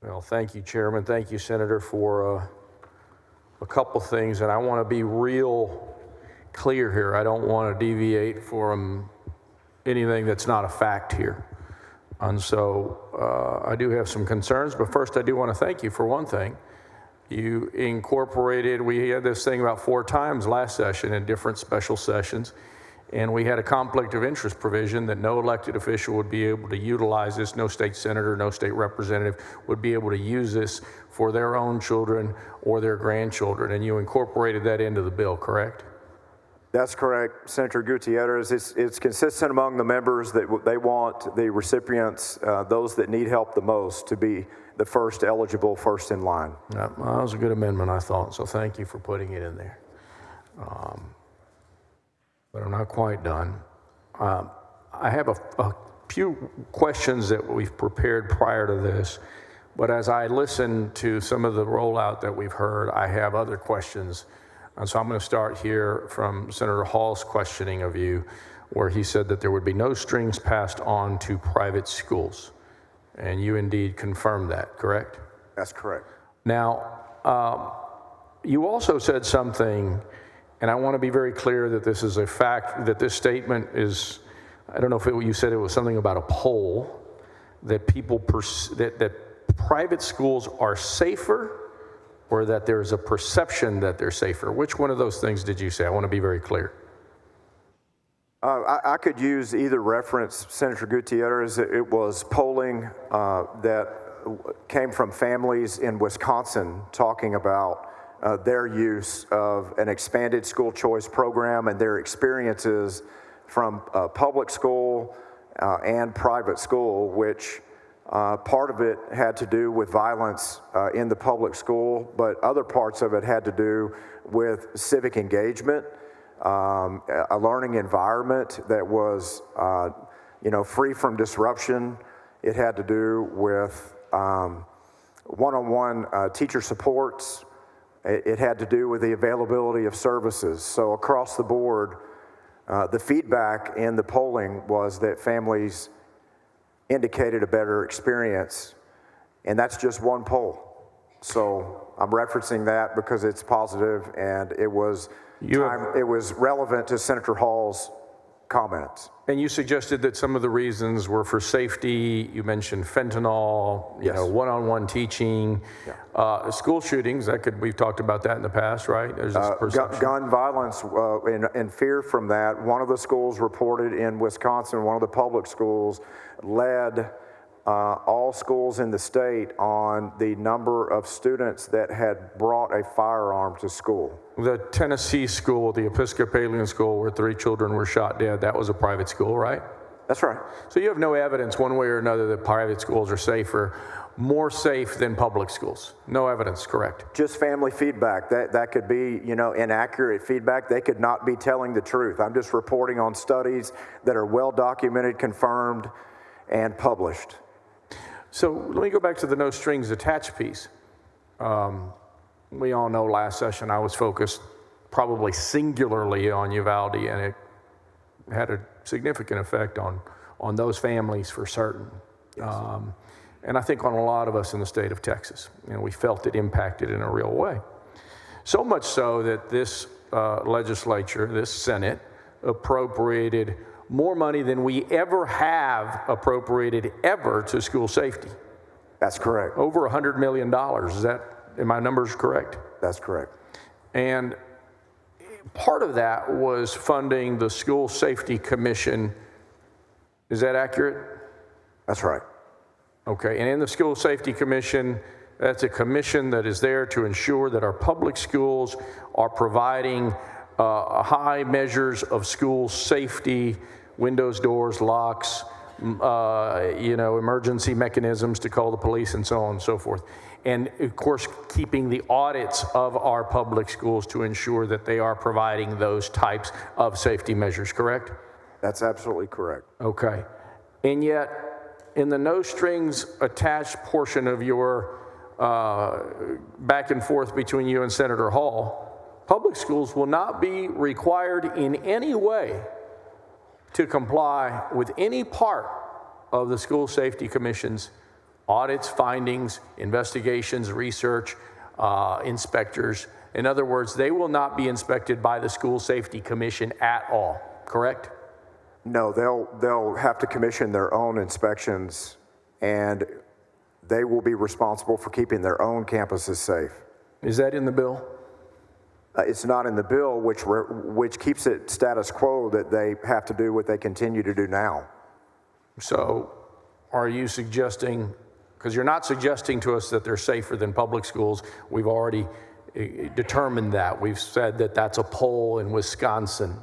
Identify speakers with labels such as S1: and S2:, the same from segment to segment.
S1: Well, thank you, Chairman. Thank you, Senator, for a couple things. And I want to be real clear here. I don't want to deviate from anything that's not a fact here. And so I do have some concerns. But first, I do want to thank you for one thing. You incorporated, we had this thing about 4 times last session in different special sessions. And we had a conflict of interest provision that no elected official would be able to utilize this, no state senator, no state representative would be able to use this for their own children or their grandchildren. And you incorporated that into the bill, correct?
S2: That's correct, Senator Gutierrez. It's consistent among the members that they want the recipients, those that need help the most, to be the first eligible, first in line.
S1: Yeah, well, that was a good amendment, I thought, so thank you for putting it in there. But I'm not quite done. I have a few questions that we've prepared prior to this, but as I listen to some of the rollout that we've heard, I have other questions. And so I'm going to start here from Senator Hall's questioning of you, where he said that there would be no strings passed on to private schools. And you indeed confirmed that, correct?
S2: That's correct.
S1: Now, you also said something, and I want to be very clear that this is a fact, that this statement is, I don't know if you said it was something about a poll, that people, that private schools are safer, or that there's a perception that they're safer. Which one of those things did you say? I want to be very clear.
S2: I could use either reference, Senator Gutierrez. It was polling that came from families in Wisconsin talking about their use of an expanded school choice program and their experiences from public school and private school, which part of it had to do with violence in the public school, but other parts of it had to do with civic engagement, a learning environment that was, free from disruption. It had to do with one-on-one teacher supports. It had to do with the availability of services. So across the board, the feedback in the polling was that families indicated a better experience, and that's just one poll. So I'm referencing that because it's positive, and it was relevant to Senator Hall's comments.
S1: And you suggested that some of the reasons were for safety. You mentioned fentanyl,
S2: yes.
S1: One-on-one teaching, yeah. School shootings. We've talked about that in the past, right? There's this
S2: gun violence and fear from that. One of the schools reported in Wisconsin, one of the public schools, led all schools in the state on the number of students that had brought a firearm to school.
S1: The Tennessee school, the Episcopalian school where 3 children were shot dead, that was a private school, right?
S2: That's right.
S1: So you have no evidence one way or another that private schools are safer, more safe than public schools. No evidence, correct?
S2: Just family feedback. That could be, inaccurate feedback. They could not be telling the truth. I'm just reporting on studies that are well documented, confirmed, and published.
S1: So let me go back to the no strings attached piece. We all know last session I was focused probably singularly on Uvalde, and it had a significant effect on those families for certain. Yes. And I think on a lot of us in the state of Texas. We felt it impacted in a real way. So much so that this legislature, this Senate, appropriated more money than we ever have appropriated ever to school safety.
S2: That's correct.
S1: Over $100 million. Are my numbers correct?
S2: That's correct.
S1: And part of that was funding the School Safety Commission. Is that accurate?
S2: That's right.
S1: Okay, and in the School Safety Commission, that's a commission that is there to ensure that our public schools are providing high measures of school safety, windows, doors, locks, emergency mechanisms to call the police and so on and so forth. And of course, keeping the audits of our public schools to ensure that they are providing those types of safety measures, correct?
S2: That's absolutely correct.
S1: Okay. And yet, in the no strings attached portion of your back and forth between you and Senator Hall, public schools will not be required in any way to comply with any part of the School Safety Commission's audits, findings, investigations, research, inspectors. In other words, they will not be inspected by the School Safety Commission at all, correct?
S2: No, they'll have to commission their own inspections, and they will be responsible for keeping their own campuses safe.
S1: Is that in the bill?
S2: It's not in the bill, which keeps it status quo, that they have to do what they continue to do now.
S1: So are you suggesting, because you're not suggesting to us that they're safer than public schools. We've already determined that. We've said that that's a poll in Wisconsin,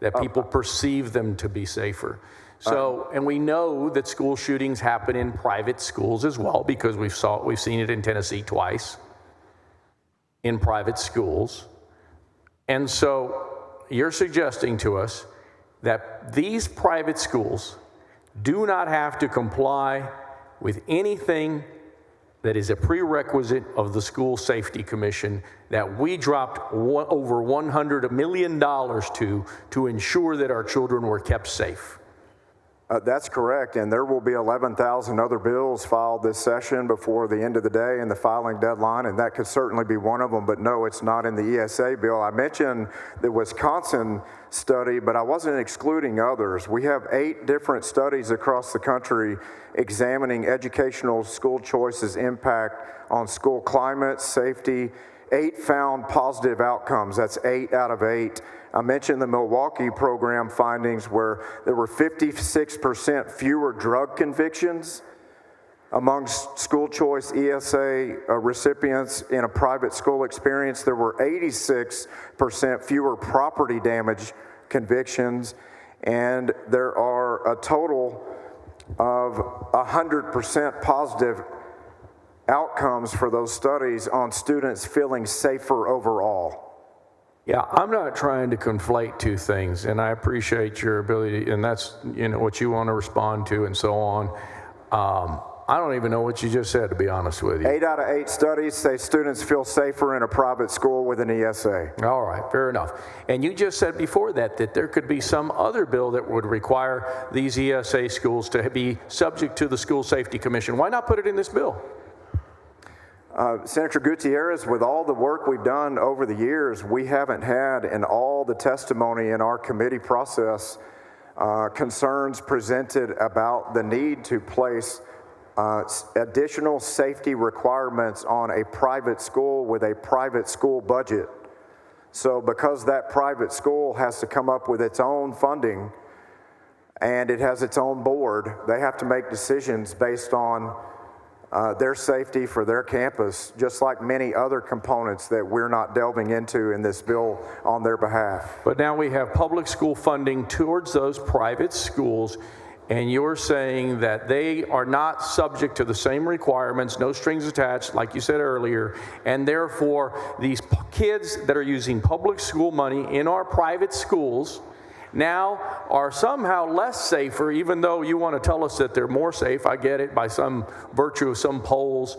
S1: that people perceive them to be safer. So, and we know that school shootings happen in private schools as well, because we've seen it in Tennessee twice in private schools. And so you're suggesting to us that these private schools do not have to comply with anything that is a prerequisite of the School Safety Commission that we dropped over $100 million to ensure that our children were kept safe.
S2: That's correct, and there will be 11,000 other bills filed this session before the end of the day and the filing deadline, and that could certainly be one of them, but no, it's not in the ESA bill. I mentioned the Wisconsin study, but I wasn't excluding others. We have 8 different studies across the country examining educational school choices' impact on school climate, safety. 8 found positive outcomes. That's 8 out of 8. I mentioned the Milwaukee program findings where there were 56% fewer drug convictions amongst school choice ESA recipients in a private school experience. There were 86% fewer property damage convictions, and there are a total of 100% positive outcomes for those studies on students feeling safer overall.
S1: Yeah, I'm not trying to conflate two things, and I appreciate your ability, and that's what you want to respond to and so on. I don't even know what you just said, to be honest with you.
S2: 8 out of 8 studies say students feel safer in a private school with an ESA.
S1: All right, fair enough. And you just said before that there could be some other bill that would require these ESA schools to be subject to the School Safety Commission. Why not put it in this bill?
S2: Senator Gutierrez, with all the work we've done over the years, we haven't had in all the testimony in our committee process concerns presented about the need to place additional safety requirements on a private school with a private school budget. So because that private school has to come up with its own funding and it has its own board, they have to make decisions based on their safety for their campus, just like many other components that we're not delving into in this bill on their behalf.
S1: But now we have public school funding towards those private schools, and you're saying that they are not subject to the same requirements, no strings attached, like you said earlier, and therefore these kids that are using public school money in our private schools now are somehow less safer, even though you want to tell us that they're more safe. I get it, by some virtue of some polls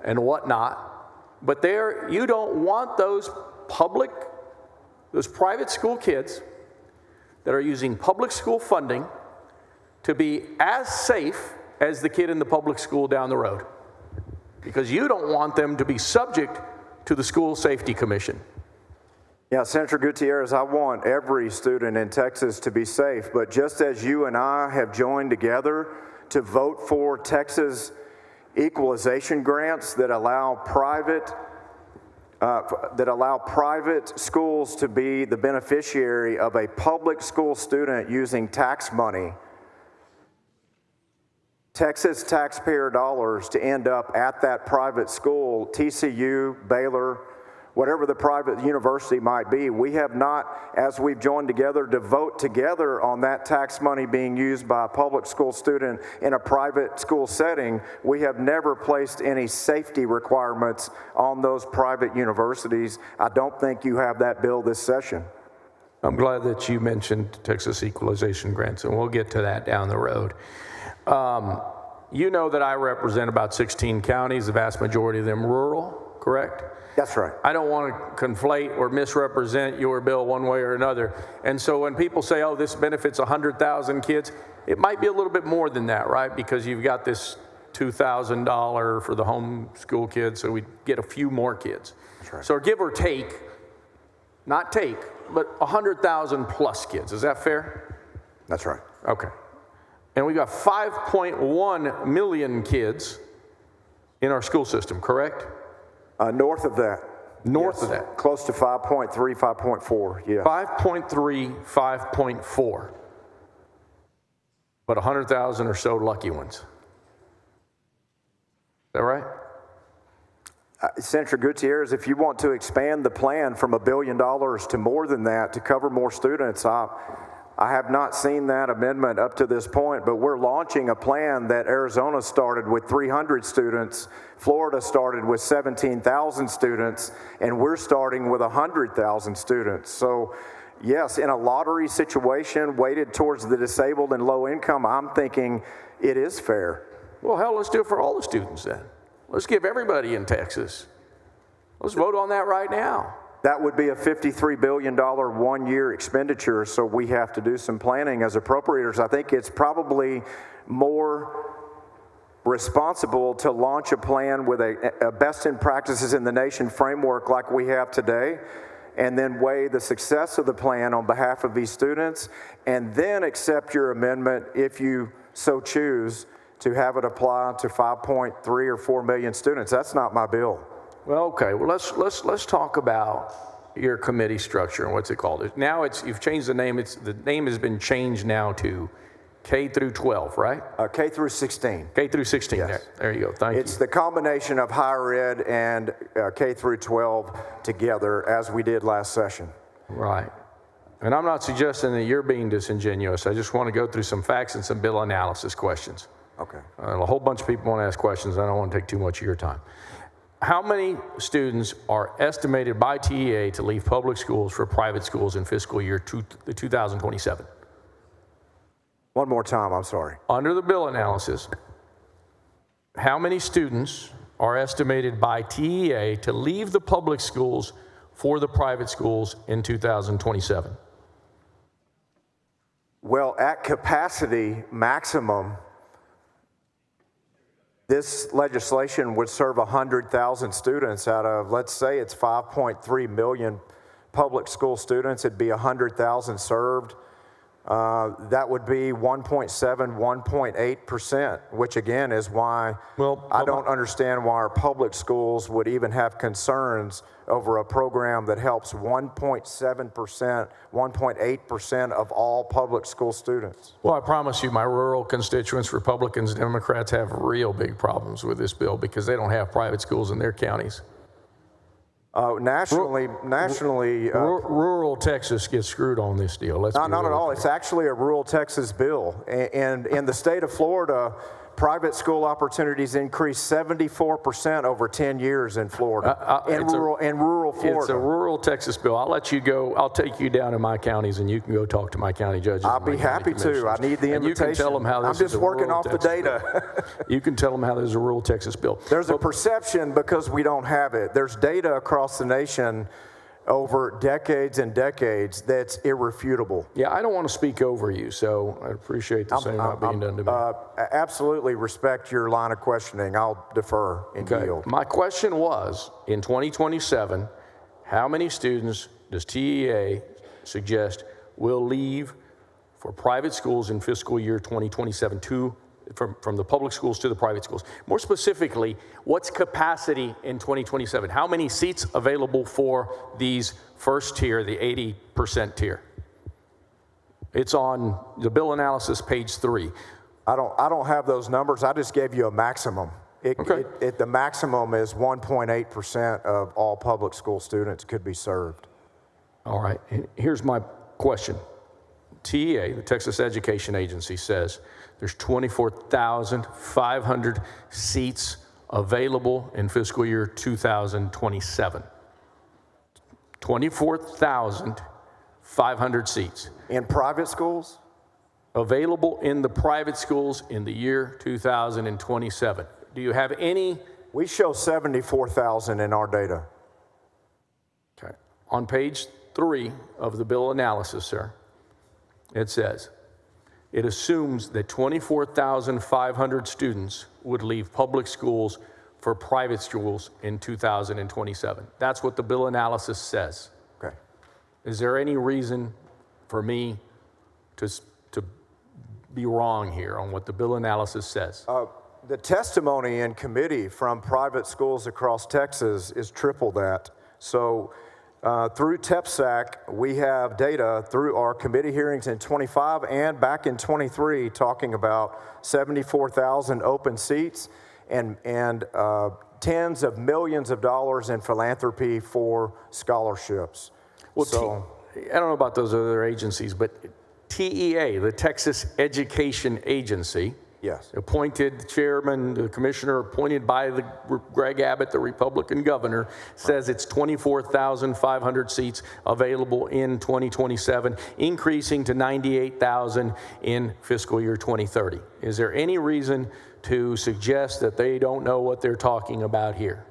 S1: and whatnot. But you don't want those private school kids that are using public school funding to be as safe as the kid in the public school down the road, because you don't want them to be subject to the School Safety Commission.
S2: Yeah, Senator Gutierrez, I want every student in Texas to be safe, but just as you and I have joined together to vote for Texas equalization grants that allow private schools to be the beneficiary of a public school student using tax money, Texas taxpayer dollars, to end up at that private school, TCU, Baylor, whatever the private university might be. We have not, as we've joined together to vote together on that tax money being used by a public school student in a private school setting, we have never placed any safety requirements on those private universities. I don't think you have that bill this session.
S1: I'm glad that you mentioned Texas equalization grants, and we'll get to that down the road. You know that I represent about 16 counties, the vast majority of them rural, correct?
S2: That's right.
S1: I don't want to conflate or misrepresent your bill one way or another. And so when people say, oh, this benefits 100,000 kids, it might be a little bit more than that, right? Because you've got this $2,000 for the homeschool kids, so we get a few more kids.
S2: That's right.
S1: So give or take, not take, but 100,000 plus kids. Is that fair?
S2: That's right.
S1: Okay. And we got 5.1 million kids in our school system, correct?
S2: North of that.
S1: North of that.
S2: Close to 5.3, 5.4, yeah.
S1: 5.3, 5.4. But 100,000 or so lucky ones. Is that right?
S2: Senator Gutierrez, if you want to expand the plan from $1 billion to more than that to cover more students, I have not seen that amendment up to this point, but we're launching a plan that Arizona started with 300 students, Florida started with 17,000 students, and we're starting with 100,000 students. So yes, in a lottery situation weighted towards the disabled and low income, I'm thinking it is fair.
S1: Well, hell, let's do it for all the students then. Let's give everybody in Texas. Let's vote on that right now.
S2: That would be a $53 billion one-year expenditure, so we have to do some planning as appropriators. I think it's probably more responsible to launch a plan with a best in practices in the nation framework like we have today, and then weigh the success of the plan on behalf of these students, and then accept your amendment if you so choose to have it apply to 5.3 or 4 million students. That's not my bill.
S1: Well, okay. Well, let's talk about your committee structure and what's it called. Now you've changed the name. The name has been changed now to K through 12, right?
S2: K through 16.
S1: K through 16.
S2: Yes.
S1: There you go. Thank you.
S2: It's the combination of higher ed and K through 12 together, as we did last session.
S1: Right. And I'm not suggesting that you're being disingenuous. I just want to go through some facts and some bill analysis questions.
S2: Okay.
S1: A whole bunch of people want to ask questions. I don't want to take too much of your time. How many students are estimated by TEA to leave public schools for private schools in fiscal year 2027?
S2: One more time, I'm sorry.
S1: Under the bill analysis, how many students are estimated by TEA to leave the public schools for the private schools in 2027?
S2: Well, at capacity maximum, this legislation would serve 100,000 students out of, let's say it's 5.3 million public school students. It'd be 100,000 served. That would be 1.7, 1.8%, which again is why I don't understand why our public schools would even have concerns over a program that helps 1.7%, 1.8% of all public school students.
S1: Well, I promise you, my rural constituents, Republicans, Democrats, have real big problems with this bill because they don't have private schools in their counties.
S2: Nationally,
S1: rural Texas gets screwed on this deal.
S2: not at all. It's actually a rural Texas bill. And in the state of Florida, private school opportunities increased 74% over 10 years in Florida, in rural Florida.
S1: It's a rural Texas bill. I'll let you go. I'll take you down to my counties, and you can go talk to my county judges.
S2: I'll be happy to. I need the invitation.
S1: And you can tell them how this
S2: I'm just working off the data.
S1: You can tell them how there's a rural Texas bill.
S2: There's a perception because we don't have it. There's data across the nation over decades and decades that's irrefutable.
S1: Yeah, I don't want to speak over you, so I appreciate the same not being done to me.
S2: Absolutely respect your line of questioning. I'll defer and yield.
S1: My question was, in 2027, how many students does TEA suggest will leave for private schools in fiscal year 2027 from the public schools to the private schools? More specifically, what's capacity in 2027? How many seats available for these first tier, the 80% tier? It's on the bill analysis, page 3.
S2: I don't have those numbers. I just gave you a maximum. The maximum is 1.8% of all public school students could be served.
S1: All right. And here's my question. TEA, the Texas Education Agency, says there's 24,500 seats available in fiscal year 2027. 24,500 seats.
S2: In private schools?
S1: Available in the private schools in the year 2027. Do you have any?
S2: We show 74,000 in our data.
S1: Okay. On page 3 of the bill analysis, sir, it says, it assumes that 24,500 students would leave public schools for private schools in 2027. That's what the bill analysis says.
S2: Okay.
S1: Is there any reason for me to be wrong here on what the bill analysis says?
S2: The testimony in committee from private schools across Texas is triple that. So through TEPSAC, we have data through our committee hearings in 25 and back in 23 talking about 74,000 open seats and tens of millions of dollars in philanthropy for scholarships.
S1: Well, I don't know about those other agencies, but TEA, the Texas Education Agency,
S2: yes,
S1: appointed chairman, the commissioner appointed by Greg Abbott, the Republican governor, says it's 24,500 seats available in 2027, increasing to 98,000 in fiscal year 2030. Is there any reason to suggest that they don't know what they're talking about here?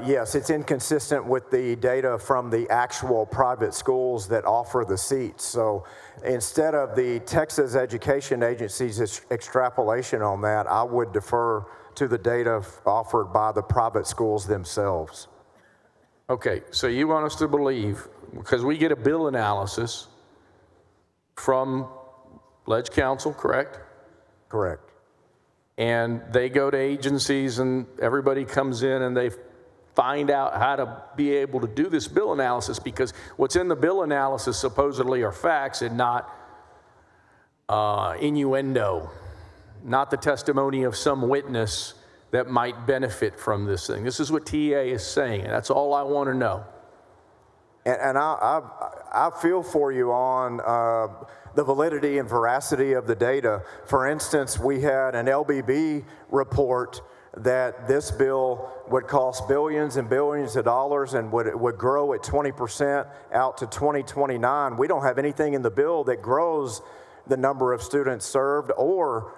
S2: Yes, it's inconsistent with the data from the actual private schools that offer the seats. So instead of the Texas Education Agency's extrapolation on that, I would defer to the data offered by the private schools themselves.
S1: Okay, so you want us to believe, because we get a bill analysis from Ledge Council, correct?
S2: Correct.
S1: And they go to agencies and everybody comes in and they find out how to be able to do this bill analysis, because what's in the bill analysis supposedly are facts and not innuendo, not the testimony of some witness that might benefit from this thing. This is what TA is saying, and that's all I want to know.
S2: And I feel for you on the validity and veracity of the data. For instance, we had an LBB report that this bill would cost billions and billions of dollars and would grow at 20% out to 2029. We don't have anything in the bill that grows the number of students served or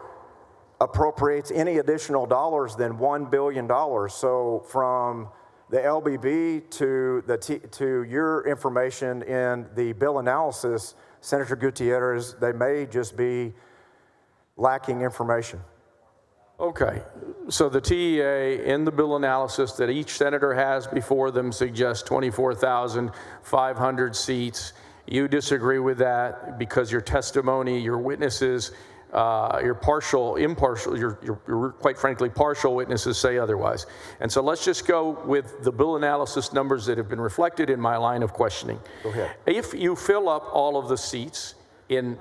S2: appropriates any additional dollars than $1 billion. So from the LBB to your information in the bill analysis, Senator Gutierrez, they may just be lacking information.
S1: Okay, so the TEA in the bill analysis that each senator has before them suggests 24,500 seats. You disagree with that because your testimony, your witnesses, your quite frankly partial witnesses say otherwise. And so let's just go with the bill analysis numbers that have been reflected in my line of questioning.
S2: Go ahead.
S1: If you fill up all of the seats in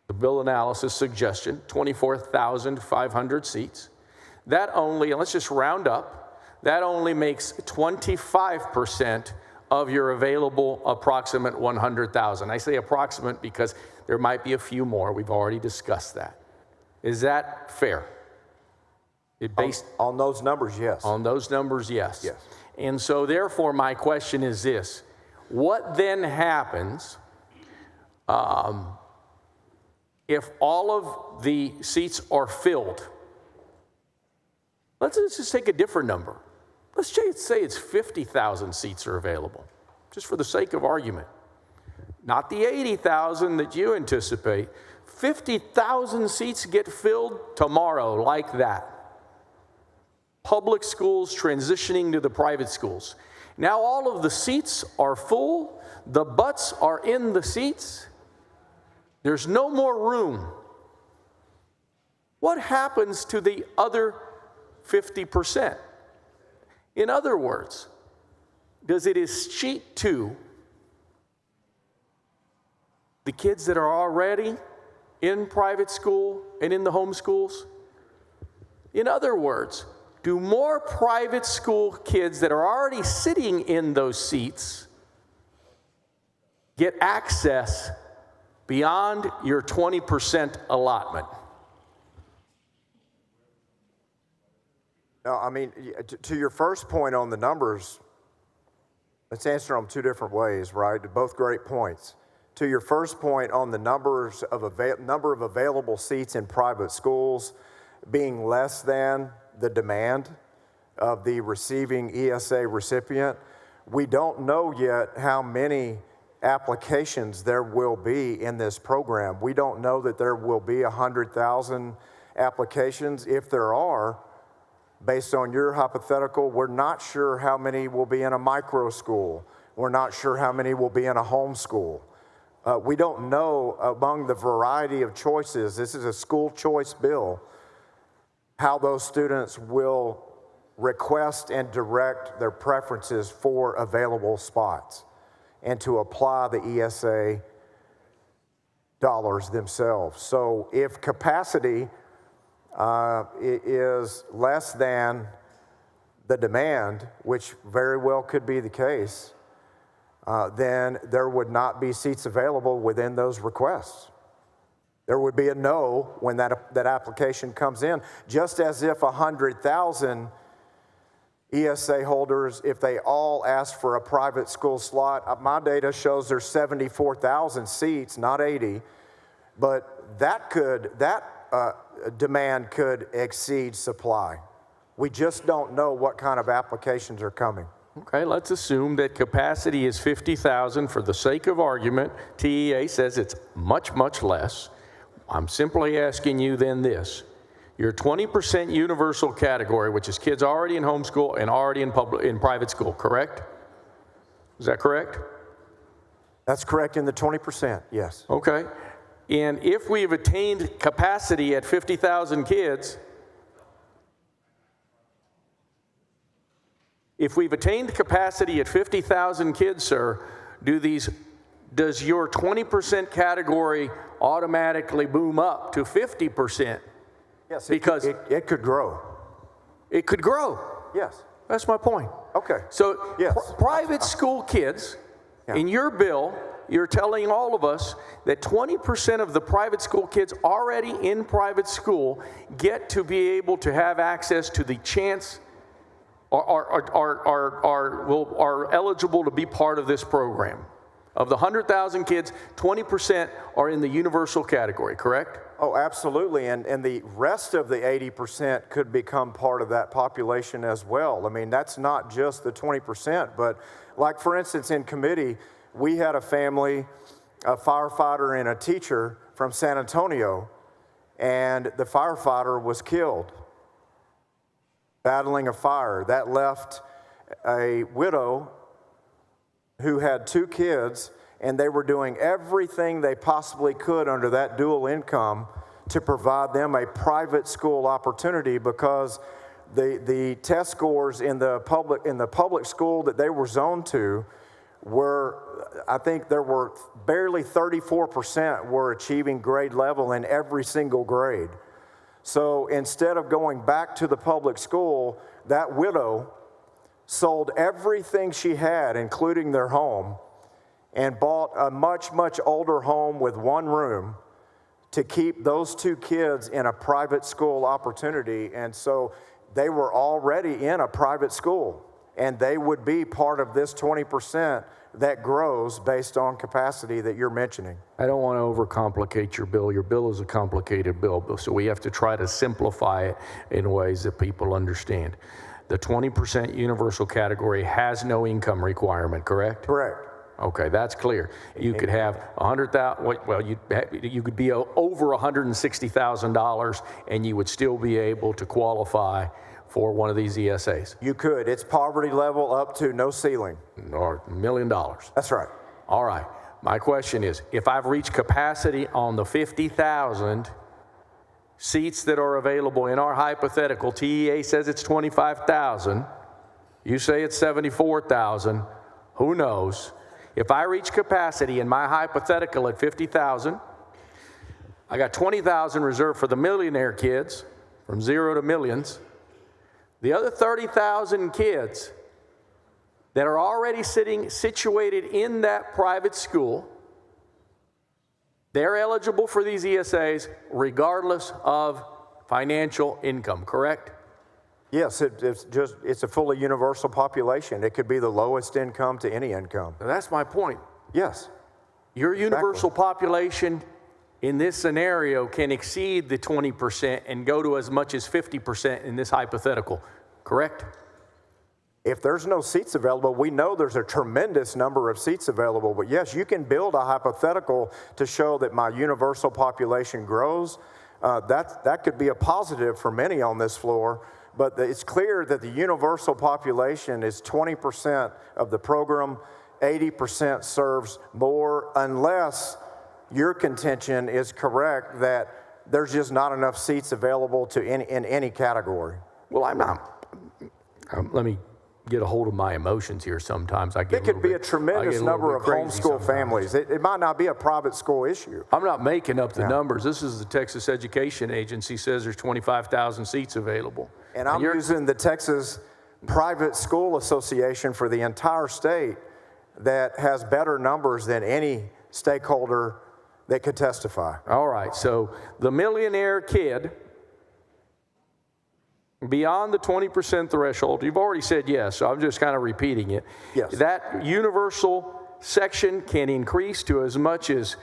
S1: the bill analysis suggestion, 24,500 seats, that only, and let's just round up, that only makes 25% of your available approximate 100,000. I say approximate because there might be a few more. We've already discussed that. Is that fair?
S2: On those numbers, yes.
S1: On those numbers, yes.
S2: Yes.
S1: And so therefore my question is this: what then happens if all of the seats are filled? Let's just take a different number. Let's say it's 50,000 seats are available, just for the sake of argument. Not the 80,000 that you anticipate. 50,000 seats get filled tomorrow like that. Public schools transitioning to the private schools. Now all of the seats are full. The butts are in the seats. There's no more room. What happens to the other 50%? In other words, does it escheat to the kids that are already in private school and in the home schools? In other words, do more private school kids that are already sitting in those seats get access beyond your 20% allotment?
S2: No, I mean, to your first point on the numbers, let's answer them two different ways, right? Both great points. To your first point on the number of available seats in private schools being less than the demand of the receiving ESA recipient, we don't know yet how many applications there will be in this program. We don't know that there will be 100,000 applications. If there are, based on your hypothetical, we're not sure how many will be in a micro school. We're not sure how many will be in a homeschool. We don't know, among the variety of choices, this is a school choice bill, how those students will request and direct their preferences for available spots and to apply the ESA dollars themselves. So if capacity is less than the demand, which very well could be the case, then there would not be seats available within those requests. There would be a no when that application comes in, just as if 100,000 ESA holders, if they all ask for a private school slot, my data shows there's 74,000 seats, not 80, but that demand could exceed supply. We just don't know what kind of applications are coming.
S1: Okay, let's assume that capacity is 50,000 for the sake of argument. TEA says it's much, much less. I'm simply asking you then this. Your 20% universal category, which is kids already in homeschool and already in private school, correct? Is that correct?
S2: That's correct in the 20%, yes.
S1: Okay. And if we've attained capacity at 50,000 kids, if we've attained capacity at 50,000 kids, sir, does your 20% category automatically boom up to 50%?
S2: Yes,
S1: because
S2: it could grow.
S1: It could grow.
S2: Yes.
S1: That's my point.
S2: Okay.
S1: So
S2: yes.
S1: Private school kids, in your bill, you're telling all of us that 20% of the private school kids already in private school get to be able to have access to the chance are eligible to be part of this program. Of the 100,000 kids, 20% are in the universal category, correct?
S2: Oh, absolutely, and the rest of the 80% could become part of that population as well. I mean, that's not just the 20%, but like, for instance, in committee, we had a family, a firefighter and a teacher from San Antonio, and the firefighter was killed battling a fire. That left a widow who had 2 kids, and they were doing everything they possibly could under that dual income to provide them a private school opportunity, because the test scores in the public school that they were zoned to were, I think there were barely 34% were achieving grade level in every single grade. So instead of going back to the public school, that widow sold everything she had, including their home, and bought a much, much older home with 1 room to keep those 2 kids in a private school opportunity. And so they were already in a private school, and they would be part of this 20% that grows based on capacity that you're mentioning.
S1: I don't want to overcomplicate your bill. Your bill is a complicated bill, so we have to try to simplify it in ways that people understand. The 20% universal category has no income requirement, correct?
S2: Correct.
S1: Okay, that's clear. You could have 100,000. Well, you could be over $160,000, and you would still be able to qualify for one of these ESAs.
S2: You could. It's poverty level up to no ceiling.
S1: Or $1 million.
S2: That's right.
S1: All right. My question is, if I've reached capacity on the 50,000 seats that are available in our hypothetical, TEA says it's 25,000. You say it's 74,000. Who knows? If I reach capacity in my hypothetical at 50,000, I got 20,000 reserved for the millionaire kids, from 0 to millions. The other 30,000 kids that are already situated in that private school, they're eligible for these ESAs regardless of financial income, correct?
S2: Yes, it's a fully universal population. It could be the lowest income to any income.
S1: That's my point.
S2: Yes.
S1: Your universal population in this scenario can exceed the 20% and go to as much as 50% in this hypothetical, correct?
S2: If there's no seats available, we know there's a tremendous number of seats available, but yes, you can build a hypothetical to show that my universal population grows. That could be a positive for many on this floor, but it's clear that the universal population is 20% of the program, 80% serves more, unless your contention is correct that there's just not enough seats available in any category.
S1: Well, I'm not. Let me get a hold of my emotions here sometimes.
S2: It could be a tremendous number of homeschool families. It might not be a private school issue.
S1: I'm not making up the numbers. This is the Texas Education Agency says there's 25,000 seats available.
S2: And I'm using the Texas Private School Association for the entire state that has better numbers than any stakeholder that could testify.
S1: All right, so the millionaire kid, beyond the 20% threshold, you've already said yes, so I'm just kind of repeating it.
S2: Yes.
S1: That universal section can increase to as much as,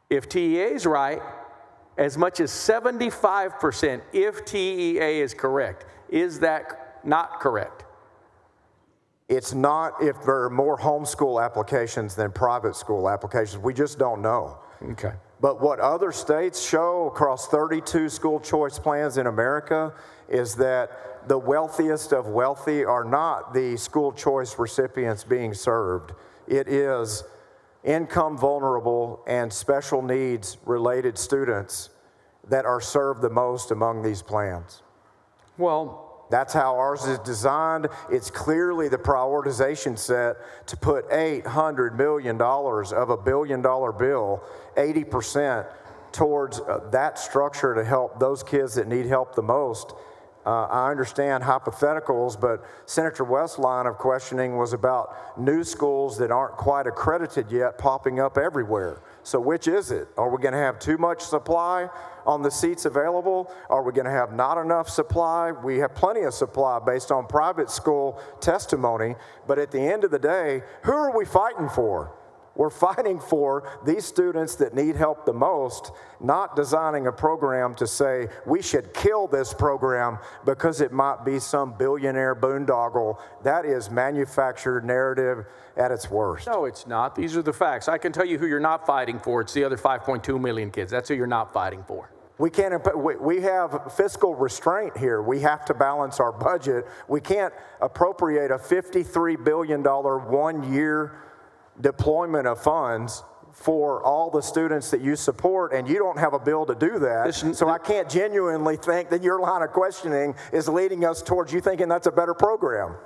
S1: if TEA is right, as much as 75% if TEA is correct. Is that not correct?
S2: It's not if there are more homeschool applications than private school applications. We just don't know.
S1: Okay.
S2: But what other states show across 32 school choice plans in America is that the wealthiest of wealthy are not the school choice recipients being served. It is income vulnerable and special needs related students that are served the most among these plans.
S1: Well,
S2: that's how ours is designed. It's clearly the prioritization set to put $800 million of a $1 billion bill, 80% towards that structure to help those kids that need help the most. I understand hypotheticals, but Senator West's line of questioning was about new schools that aren't quite accredited yet popping up everywhere. So which is it? Are we going to have too much supply on the seats available? Are we going to have not enough supply? We have plenty of supply based on private school testimony, but at the end of the day, who are we fighting for? We're fighting for these students that need help the most, not designing a program to say we should kill this program because it might be some billionaire boondoggle. That is manufactured narrative at its worst.
S1: No, it's not. These are the facts. I can tell you who you're not fighting for. It's the other 5.2 million kids. That's who you're not fighting for.
S2: We have fiscal restraint here. We have to balance our budget. We can't appropriate a $53 billion one-year deployment of funds for all the students that you support, and you don't have a bill to do that. So I can't genuinely think that your line of questioning is leading us towards you thinking that's a better program.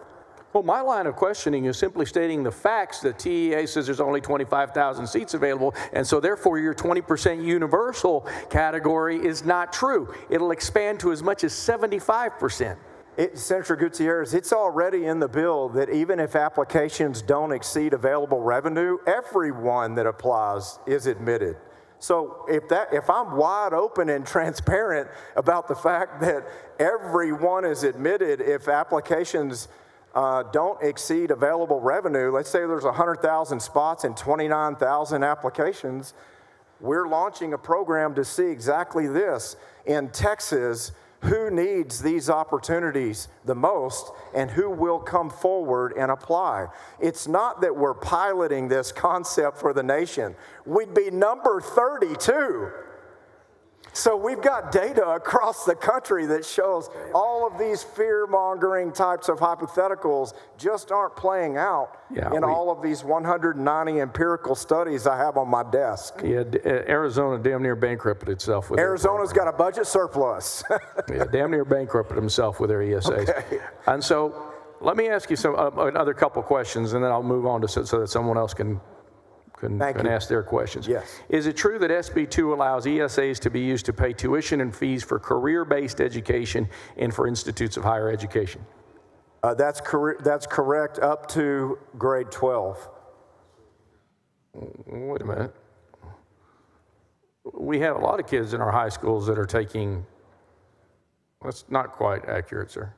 S1: Well, my line of questioning is simply stating the facts that TEA says there's only 25,000 seats available, and so therefore your 20% universal category is not true. It'll expand to as much as 75%.
S2: Senator Gutierrez, it's already in the bill that even if applications don't exceed available revenue, everyone that applies is admitted. So if I'm wide open and transparent about the fact that everyone is admitted if applications don't exceed available revenue, let's say there's 100,000 spots and 29,000 applications, we're launching a program to see exactly this. In Texas, who needs these opportunities the most and who will come forward and apply? It's not that we're piloting this concept for the nation. We'd be number 32. So we've got data across the country that shows all of these fear-mongering types of hypotheticals just aren't playing out in all of these 190 empirical studies I have on my desk.
S1: Yeah, Arizona damn near bankrupted itself with
S2: Arizona's got a budget surplus.
S1: Yeah, damn near bankrupted himself with their ESAs.
S2: Okay.
S1: And so let me ask you another couple questions, and then I'll move on to so that someone else can ask their questions.
S2: Yes.
S1: Is it true that SB2 allows ESAs to be used to pay tuition and fees for career-based education and for institutes of higher education?
S2: That's correct up to grade 12.
S1: Wait a minute. We have a lot of kids in our high schools that are taking, that's not quite accurate, sir.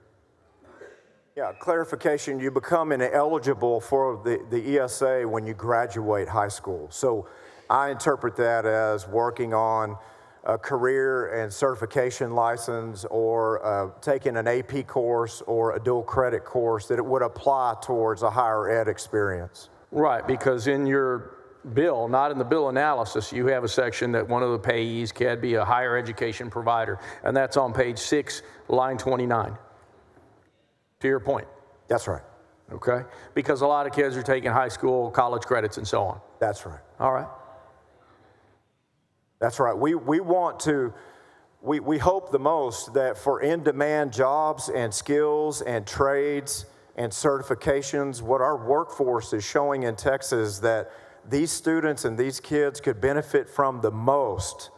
S2: Yeah, clarification, you become ineligible for the ESA when you graduate high school. So I interpret that as working on a career and certification license or taking an AP course or a dual credit course, that it would apply towards a higher ed experience.
S1: Right, because in your bill, not in the bill analysis, you have a section that one of the payees can be a higher education provider, and that's on page 6, line 29. To your point.
S2: That's right.
S1: Okay? Because a lot of kids are taking high school, college credits, and so on.
S2: That's right.
S1: All right.
S2: That's right. We want to, we hope the most that for in-demand jobs and skills and trades and certifications, what our workforce is showing in Texas, that these students and these kids could benefit from the most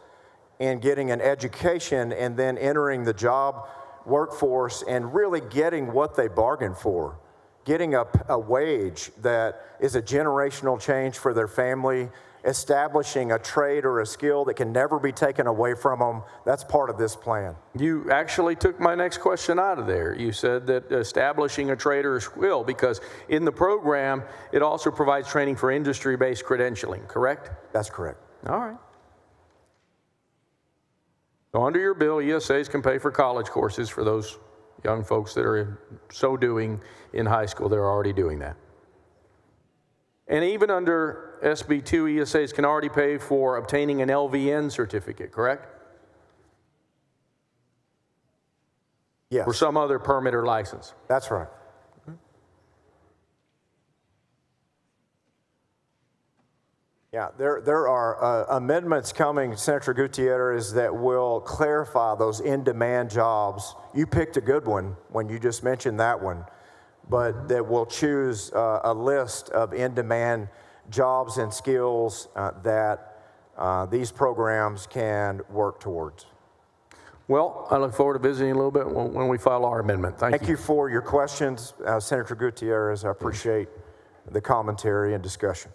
S2: in getting an education and then entering the job workforce and really getting what they bargained for, getting a wage that is a generational change for their family, establishing a trade or a skill that can never be taken away from them. That's part of this plan.
S1: You actually took my next question out of there. You said that establishing a trade or a skill, because in the program, it also provides training for industry-based credentialing, correct?
S2: That's correct.
S1: All right. So under your bill, ESAs can pay for college courses for those young folks that are so doing in high school. They're already doing that. And even under SB2, ESAs can already pay for obtaining an LVN certificate, correct?
S2: Yes.
S1: Or some other permit or license.
S2: That's right. Yeah, there are amendments coming, Senator Gutierrez, that will clarify those in-demand jobs. You picked a good one when you just mentioned that one, but that will choose a list of in-demand jobs and skills that these programs can work towards.
S1: Well, I look forward to visiting a little bit when we file our amendment. Thank you.
S2: Thank you for your questions, Senator Gutierrez. I appreciate the commentary and discussion.